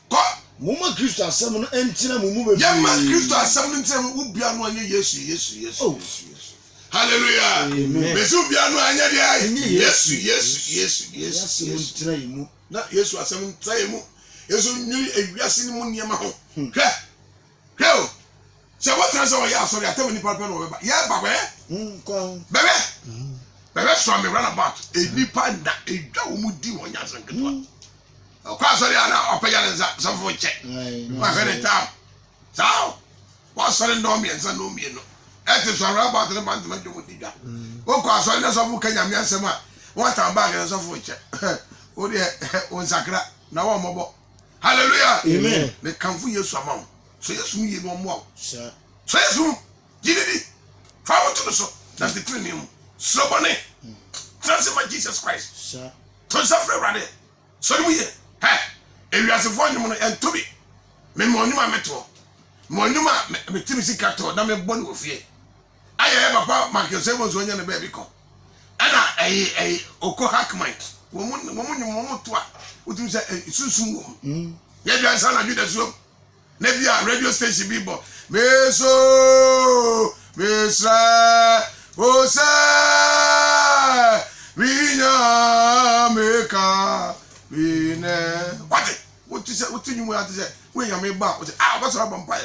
Ko Muma Kristo asem no entina mumu be. ya ma Kristo asem no entina wo bia no anya Yesu. Hallelujah. Amen. Besu bia no anya de ai. Yesu. Entina yimu. Na Yesu asem ntra yimu. Yesu nyi ewiase ni mu niema ho. Hwɛ o. Se what transa wa ya sorry atem ni papa no ba. Ya ba Kwa. Bebe so me run about. Nipa nda edwa wo mu di wonya sanketwa. Kwa sorry ana opaya nza sofo che. Wa hwere ta. Sao. Wa sorry ndo mi enza no mi no. Eti so run about the man to make you diga. O kwa sorry na sofo kanya mi asem a. Won tan bag na sofo che. O de on sakra na wo mobo. Hallelujah. Amen. Me kanfu Yesu amao. So Yesu mi ye no mo. Sa. So Yesu gididi. Fa to so. That's the true name. Slobone. Transfer Jesus Christ. Sa. To suffer rather. So we here. Hey. If you are for you and to be. Me monuma meto. Monuma me timisi kato na me boni wo fie. Aye papa Michael Simons wonya na baby ko. Ana oko hackman. Wo mu to a. Utim say sunsun wo. Ye bia san na juda so. Na bia radio station bi bo. Meso Mesra Osa Vinya Meka Vine. What is it? What you want to say? When you make back, what's up on fire?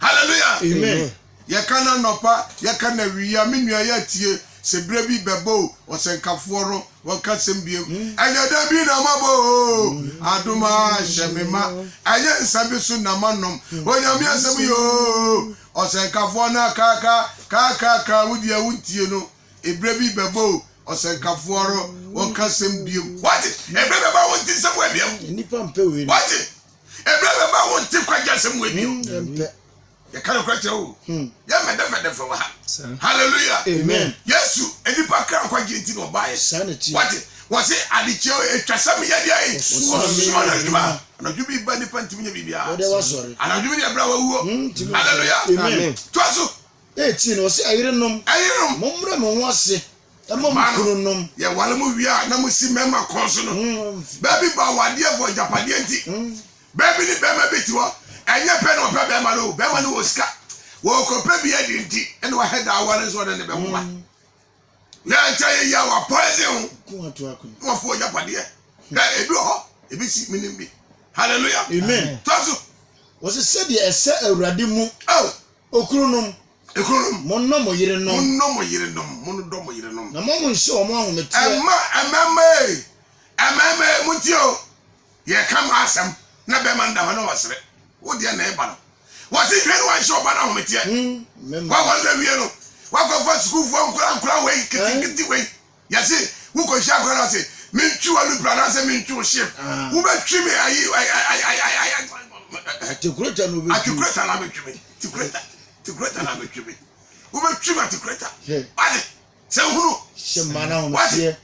Hallelujah. Amen. Yakana nopa, yakana wiya minua yatie se brebi bebo o senkaforo won ka sembiem anya da bi na mabo aduma shemema anya nsabi su na manom onyame asem yo o senkafo na kaka wudi ya wuntie no ebrebi bebo o senkaforo won ka sembiem what ebrebi ba wonti sem wabiem Nipa mpe we. what ebrebi ba wonti kwaja sem wabiem Mpe. You can't cry to you. Yeah, for hallelujah. Amen. Yes, you any pack quite getting or buy Sanity. What was it? I did you a trasami yadi? And you be body panty me be What they was sorry. and I'll give you a bravo. Hallelujah. Amen. Twaso. 18 o se ayirenom. Momre mo wase. E mo mkurunom. Ya wale mu wia na mu si mema konso no. Baby ba wade for Japan enti. Baby ni bema betiwo. Enye pe no pe bema no oska wo ko pe bi edinti ene wa head aware so de ne be homa ya ntai ya wa poison Ku atu akun. wo fo yapade ebi ho ebi si minim bi hallelujah Amen. taso O se de ese awurade mu. Oh Okurunom. ekurum Monno mo yirenom. monno mo yirenom monno do mo yirenom Na mo nse o mo ahomete. emma mutio ye kam asem na be man da ho na wasre wo dia na e ba no what is when one show ba na homete wa wa we no wa go for school for nkura we kiti we yase wo ko sha kwara se mintu alu plana se mintu ship wo be twi me ayi Atikureta no be. atikureta na be twi me tikureta na be twi me wo be twi me atikureta ade se hunu Shemana homete.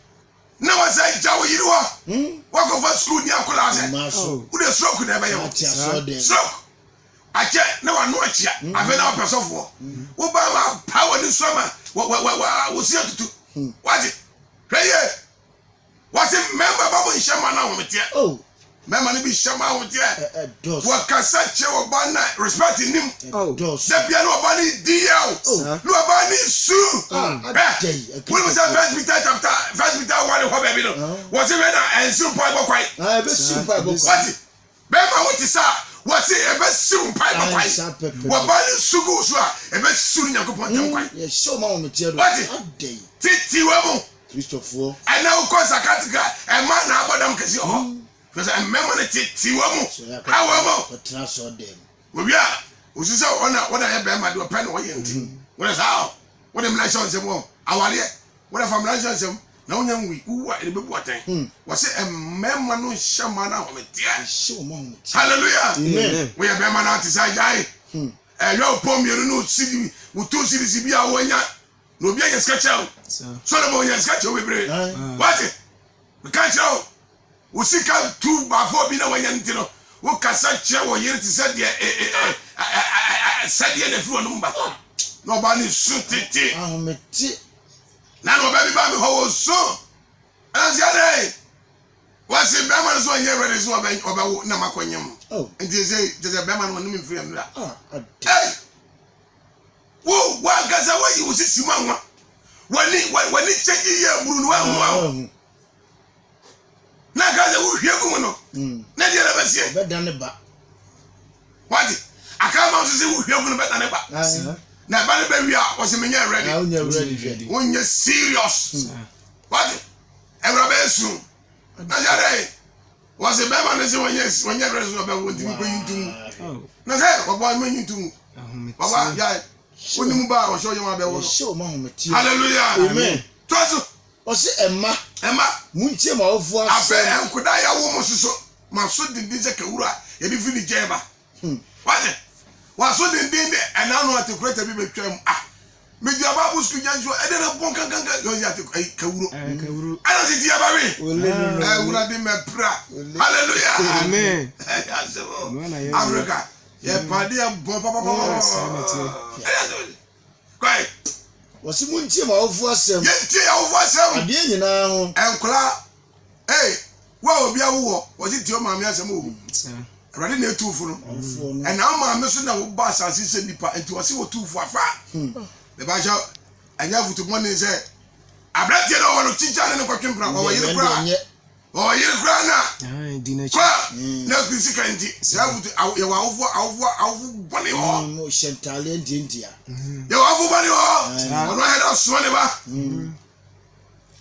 na wa say jawo yiri wa go for school ni akola se Maso. wo de stroke na be yo Ati aso de. stroke ache na wa no achia ave na pesofo wo ba ma power ni soma wo si atutu what heye what member babo nshama na homete Oh. member ni bi shama homete Dos. wo kasa che wo ba na respect nim Dos. da bia no ba ni DL no ba ni su we was first Peter chapter first Peter 1 ho baby no what say na ensu pa bo kwai Be simple bo. what member what is what say ebe siw pai ba kwai wo ba ni sugu so a ebe siw nyakopon tam kwai Ye show ma homete do. What? Adey. titi we mo Christopher. and now cause akatika e man na abodam kesi ho because I remember the titi we mo how we mo Otra so dem. we bia osisa ona ye be ma de open wo ye nti what is how what dem na show nsem wo awale what if am na show nsem na wonya nwi uwa ebe bu atan wose emema no hyema na hometia show mo hallelujah amen we be ma na tisa jai yo pom yero no sidi wuto sidi sibi a wonya no bia nya sketcha so na mo nya sketcha we bre what we can't show wo sika tu ba fo bi na wonya ntino wo kasa che wo yere ti se de sadia na fru no mba no ba ni su titi ahometi na no ba bi ba mi ho so anziade wasi be ma so nya ready so oba na makonyem nti say je be ma no nim mfiri amra wo wa gaza wa yi wo sisi manwa wani cheji ye buru no wa na gaza wo hwegu no na dia na basie be dan ba what akama so say wo hwegu no be dan ba na ba be wi a wo se menya ready onye serious what ebra be su na jare wo se be ma no se wonye ready so be wo ntimi ko yintum na say wo boy man yintum baba ya oni mu ba o show you ma be wo show mo ahometi hallelujah amen tozo o se emma muntie ma ofu afa enkoda ya wo mo soso ma so dindin se kawura ye bi fini jeba waje wa so dindin de enanu atekurata bi betwam me dia babu sku janjo e de na bon kan yo ya te kawuro ana si dia ba we wura de me pra hallelujah amen Africa ye pade bon papa kai wasi muntie ma ofu asem ye tie ya ofu asem ade nyina ho enkola wa obi awo wasi tie o ma me asem o Radi na etufu no na ma me so na wo ba asase se nipa enti wasi wo tufu afa be ba ja anya futu mo ni se abrati na wo no chicha ne kwatwempra wo yire kra na na kwisi kanti sa futu ye wa awofo bone ho mo shentale ndia ye wa awofo bone ho ono head so ne ba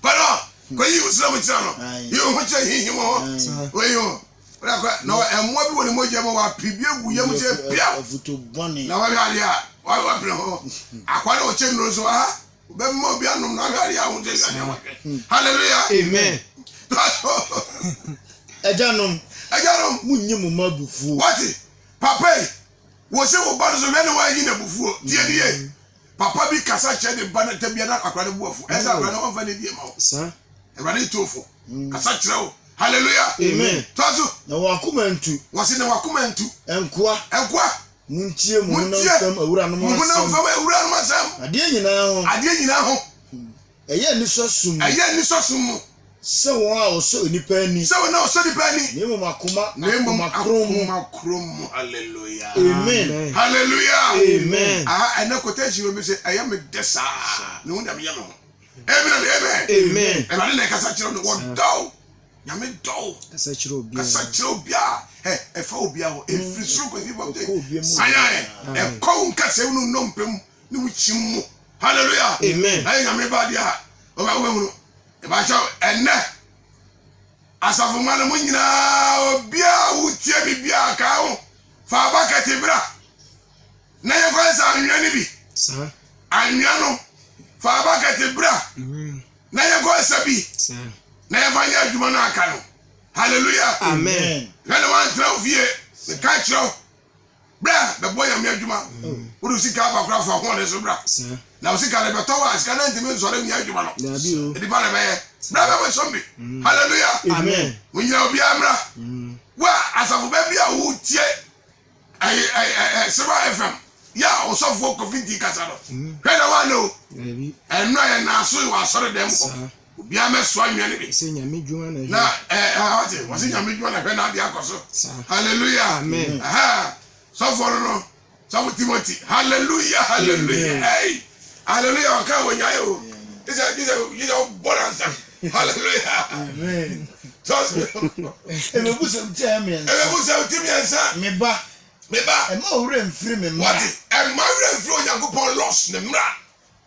pero ko yi usra mo chano yo ho che hihi mo we yo no emmo bi woni moje mo wa pibie gu yam che pia futu bone na wa hali a wa pla ho akwa na o che no so be mo bi anum na hali a ho che hallelujah amen ejanom munyi mo mabufu what papa wo se wo ba no so hwe wa yi na bufu tie die papa bi kasa che de ba na tabia na akwa de buafu esa akwa na won fa ne die ma sa e ba ne tofo kasa kire wo hallelujah amen tozo na wakumantu wasi na wakumantu enkoa muntie mo na fam awura no masam ade nyina ho eye ni so sum se won a oso nipa ani ne mo makrom hallelujah amen hallelujah ana kotaji we say ayam desa ne wunda me yano amen e na kasa kire no wo nyame do kasa kire obia e fa obia ho e free suru ko ni bobde aya e ko nkasa unu no mpem ni wuchim hallelujah amen ayi nyame ba dia o ba wehunu e ba cha enne asafu mala mo nyina obia wutie bibia ka ho fa ba katibra na ye ko sa anwa ni bi sa anwa no fa ba katibra na ye ko sa bi sa na yefanya adwuma na aka no hallelujah amen when one throw vie the catch you bra the boy am adwuma wo do sika ba kra fa ho ne so bra na wo sika le beto wa sika na ntimi so le nya adwuma no na bi o e di ba le be bra be so mbi hallelujah amen wo nya obi amra wa asafu ba bia wo tie Seba FM ya o so fo covid kasa no hwe na wa no na bi eno ya na so wa sore dem ko obi ameso anwa ne bi se nyame dwuma na ati wasi nyame dwuma na hwe na dia koso hallelujah amen so for no so Timothy hallelujah hey hallelujah ka wonya yo is a bonanza hallelujah amen so emebusa mtiamiensa meba ema ore mfiri me ma what ema ore mfiri onyankopon loss ne mra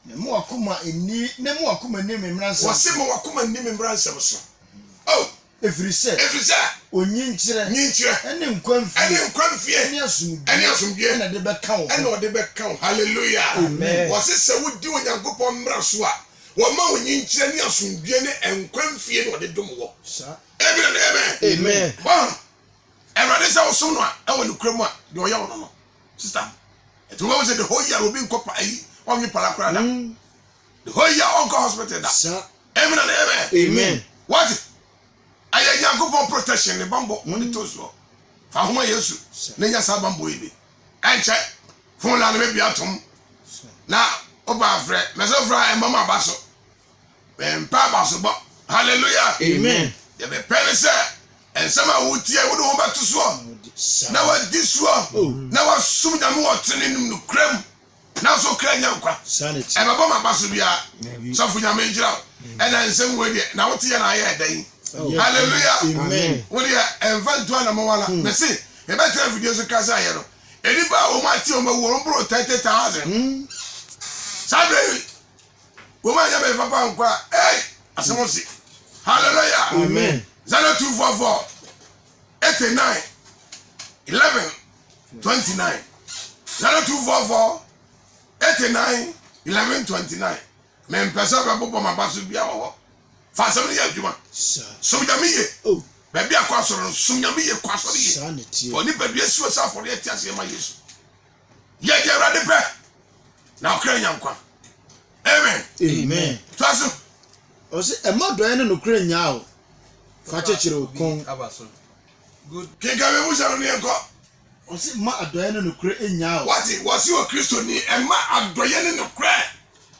nemu akoma ni me mra nsa wose mo wakoma ni me mra nsa so oh efiri se onyinkyire ene nkwanfie ene asumdie na de beka wo hallelujah wose se wodi onyankopon mra so a wɔma wo nyinkyerɛ ne asomdue ne nkwa mfie ne wɔde dom wɔ amen wɔn ɛwurade sɛ wosom no a ɛwɔ ne kurom a deɛ ɔyɛ wo no sister ɛti wɔn sɛ the whole year obi nkɔ pa ayi ɔnwe parakora da the whole year ɔnkɔ hospital da amen what ayɛ nyankopɔn protection ne bambɔ wɔde to soɔ fa homa yesu ne nya saa bambɔ yi bi ɛnkyɛ fon la ne bɛ bi atom na ɔba afrɛ mɛsɛ fra ɛmama aba so mpa aba so bɔ hallelujah amen yɛ bɛ pɛ ne sɛ ɛnsɛm a wotie wode ho bɛto soɔ na wadi soɔ na wasom nyame wɔ tene nim no kuram na so kra nya nkwa ɛbɛbɔ ma aba so biara sɔfo nyame ngyira wo ɛna nsɛm wei deɛ na wote yɛ na ayɛ ɛdan hallelujah amen wode ɛmfa ntoa na mɔwala mɛse yɛbɛtena video so ka sɛ ayɛ no ɛnipa a wɔm ate wɔm awu wɔm boro 30,000 saa bɛyi wɔm anyɛ bɛyi papa nkwa asɛm wo se hallelujah amen 0244 89 11 29 0244 89 11 29 mempɛ sɛ bɛbobɔ ma ba so bia wɔ hɔ fa asɛm no yɛ adwuma som nyame ye baabi akɔ asɔre no som nyame ye kɔ asɔre ye fɔ nipadua si wɔ sɛ afɔre ati aseɛ ma yesu yɛgye awurade pɛ na ɔkra nya nkwa amen toa so ɔsɛ ɛma dɔɛ ne nokora nyaa o fa kyekyere o kɔn kenka me mu sɛ no ne yɛnkɔ ɔsɛ ma adɔɛ ne nokora nyaa o wate wɔse wɔ kristo ni ɛma adɔyɛ ne nokora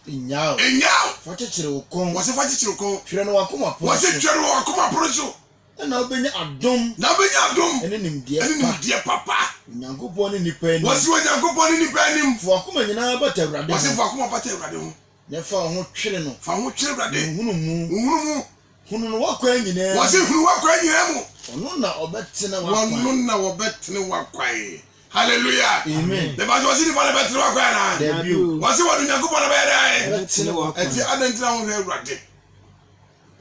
nyaa o ɛnyaa fa kyekyere o kɔn wɔse fa kyekyere kɔn hwɛ no wakoma pɔ wɔse twɛre wɔ wakoma poro so ɛna wobɛnya adom na wobɛnya adom ɛne ɛne nimdeɛ papa onyankopɔn ne nipa anim wɔse onyankopɔn ne nipa anim fo wakoma nyinaa bata awurade wɔse ho fa akoma bata awurade ho na fa wo ho twere no fa ho twere awurade hunu mu ohunu mu hunu no wakwan nyinaa wɔse hunu wakwan nyinaa mu ɔno na ɔbɛtena wakwan wɔno na wɔbɛtene wakwan hallelujah amen the bible wɔse nipa na bɛtene wakwan na dabi o wɔse wɔde onyankopɔn na bɛyɛ dɛ bɛtene wakwan ɛti adantina ho hwɛ awurade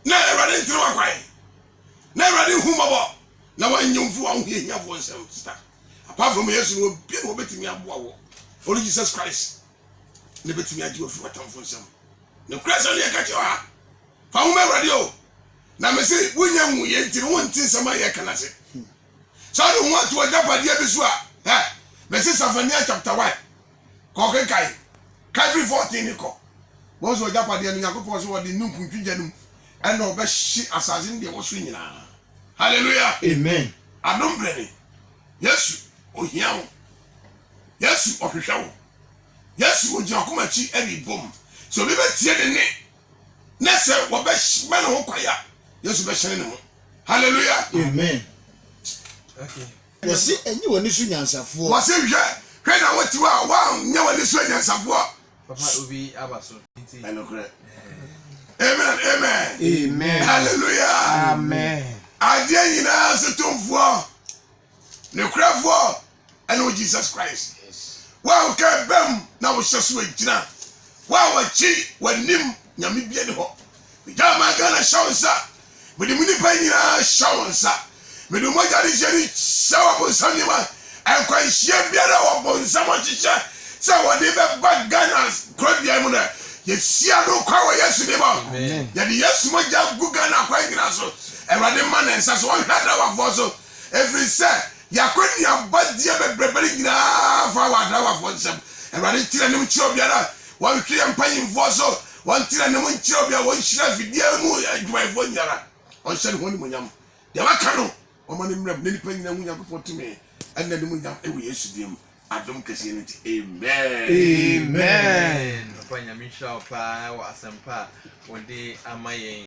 na awurade ntene wakwan na awurade hu mɔbɔ na wanyomfo a wohia hiafoɔ nsɛm sista apart from yesu no obia na wɔbɛtumi aboa wɔ ɔne jesus christ ne bɛtumi agye wɔfiri watamfo nsɛm ne kora sɛ ne yɛka kyɛ wɔ ha fa ho ma awurade o na mese wonya wu yɛ nti no wonte nsɛm a yɛka no ase sɛ wode ho ato agyapadeɛ bi so a mese Safania chapter 1 kɔkenkae Calvary 14 ne kɔ wɔn so agyapadeɛ no nyankopɔn so wɔde numpuntwigya no mu ɛna ɔbɛhye asase no deɛ wɔ so nyinaa hallelujah amen adom brɛne yesu ohia wo yesu ɔhwehwɛ wo yesu ogyina kɔma akyi ɛrebom sɛ obi bɛtie ne ne na sɛ wɔbɛhyɛ ne ho kwae a yesu bɛhyɛne ne ho hallelujah amen wɔsi ɛnyɛ w'ani so nyansafoɔ wɔsi hwɛ na wɔte hɔ a wɔanyɛ w'ani so nyansafoɔ papa obi aba so ɛnokorɛ amen amen amen hallelujah amen adeɛ nyinaa so tomfoɔ nekurafoɔ ɛne wo jesus christ wo a woka bam na wohyɛ so agyina wo a wakyi w'anim nyame bia ne hɔ megya ma Ghana hyɛ wo nsa mede mu nnipa nyinaa hyɛ wo nsa mede mmɔgya de hyɛ ne hyɛ wɔ bonsam nneɛma ɛnkwanhyia biara wɔ bonsam ɔhyehyɛ sɛ wɔde bɛba Ghana kurobea mu no yɛsia no kwa wɔ yesu ne bɔ yɛde yesu mogya gu Ghana akwan nyina so awurade ma ne nsa so wɔhwɛ adawafoɔ so ɛfiri sɛ yɛakɔnnia badeɛ bɛbrɛbɛre nyinaa fa wɔ adawafoɔ nsɛm awurade ntira ne mu kyerɛ obiara wɔnhwɛ yɛ mpanyimfoɔ so wɔntira ne mu nkyerɛ obiara wɔnhyira afidie mu adwumayɛfoɔ nyinara ɔnhyɛ ne ho animonyam deɛ waka no ɔma no mmerɛm na nipa nyina hu nyankopɔn tumi ɛnna ne mu nyam ɛwɔ yesu dim adom kɛseɛ no nti amen papa nyame hyira wo paa wɔ asɛmpa a wɔde ama yɛn